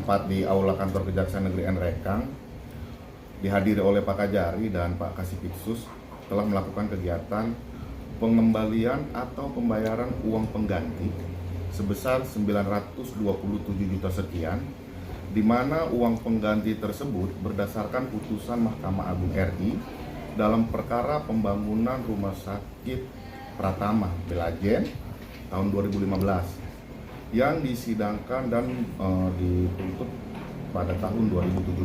bertempat di Aula Kantor Kejaksaan Negeri Nrekang, dihadiri oleh Pak Kajari dan Pak Kasipitsus, telah melakukan kegiatan pengembalian atau pembayaran uang pengganti sebesar 927 juta sekian, di mana uang pengganti tersebut berdasarkan putusan Mahkamah Agung RI dalam perkara pembangunan Rumah Sakit Pratama Belajen tahun 2015 yang disidangkan dan dituntut pada tahun 2017.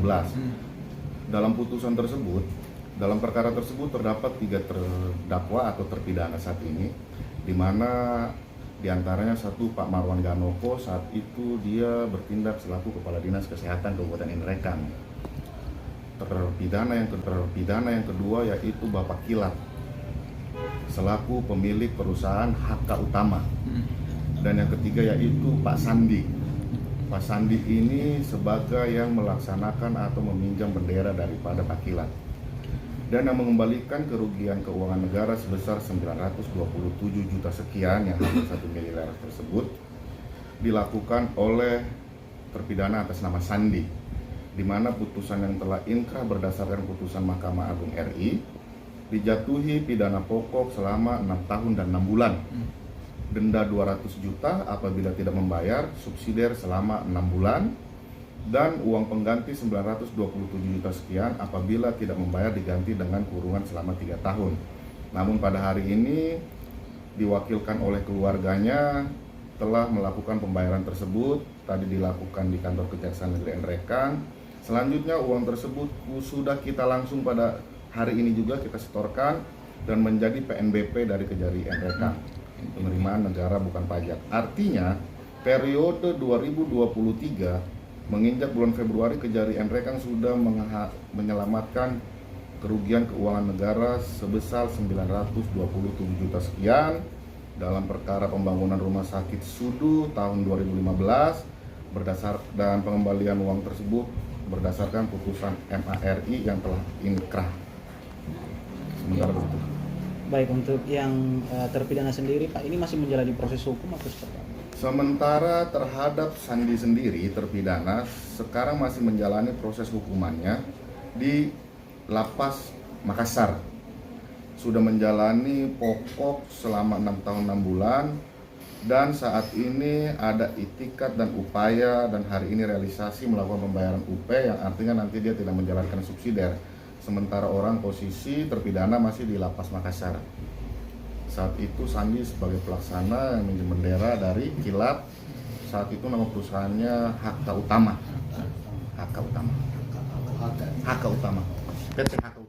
Dalam putusan tersebut, dalam perkara tersebut terdapat 3 terdakwa atau terpidana saat ini, di mana diantaranya satu Pak Marwan Ganoko, saat itu dia bertindak selaku Kepala Dinas Kesehatan Kabupaten Nrekang. Terpidana yang kedua yaitu Bapak Kilat selaku pemilik perusahaan HK Utama. Dan yang ketiga yaitu Pak Sandi. Pak Sandi ini sebagai yang melaksanakan atau meminjam bendera daripada Pak Kilat dan yang mengembalikan kerugian keuangan negara sebesar 927 juta sekian yang hampir 1 miliar tersebut dilakukan oleh terpidana atas nama Sandi, di mana putusan yang telah inkrah berdasarkan putusan Mahkamah Agung RI dijatuhi pidana pokok selama 6 tahun dan 6 bulan, denda 200 juta apabila tidak membayar, subsidiar selama 6 bulan, dan uang pengganti 927 juta sekian apabila tidak membayar diganti dengan kurungan selama 3 tahun. Namun pada hari ini diwakilkan oleh keluarganya telah melakukan pembayaran tersebut, tadi dilakukan di Kantor Kejaksaan Negeri Nrekang. Selanjutnya uang tersebut sudah kita langsung pada hari ini juga kita setorkan dan menjadi PNBP dari Kejari Nrekang, penerimaan negara bukan pajak. Artinya periode 2023 menginjak bulan Februari, Kejari Nrekang sudah menyelamatkan kerugian keuangan negara sebesar 927 juta sekian dalam perkara pembangunan Rumah Sakit Sudu tahun 2015 dan pengembalian uang tersebut berdasarkan putusan MARI yang telah inkrah. Sementara itu. Baik, untuk yang terpidana sendiri Pak, ini masih menjalani proses hukum atau seperti apa? Sementara terhadap Sandi sendiri terpidana sekarang masih menjalani proses hukumannya di Lapas Makassar. Sudah menjalani pokok selama 6 tahun 6 bulan dan saat ini ada itikat dan upaya dan hari ini realisasi melakukan pembayaran UP yang artinya nanti dia tidak menjalankan subsidiar. Sementara orang posisi terpidana masih di Lapas Makassar. Saat itu Sandi sebagai pelaksana yang minjem bendera dari Kilat. Saat itu nama perusahaannya HK Utama. HK Utama. PT HK Utama.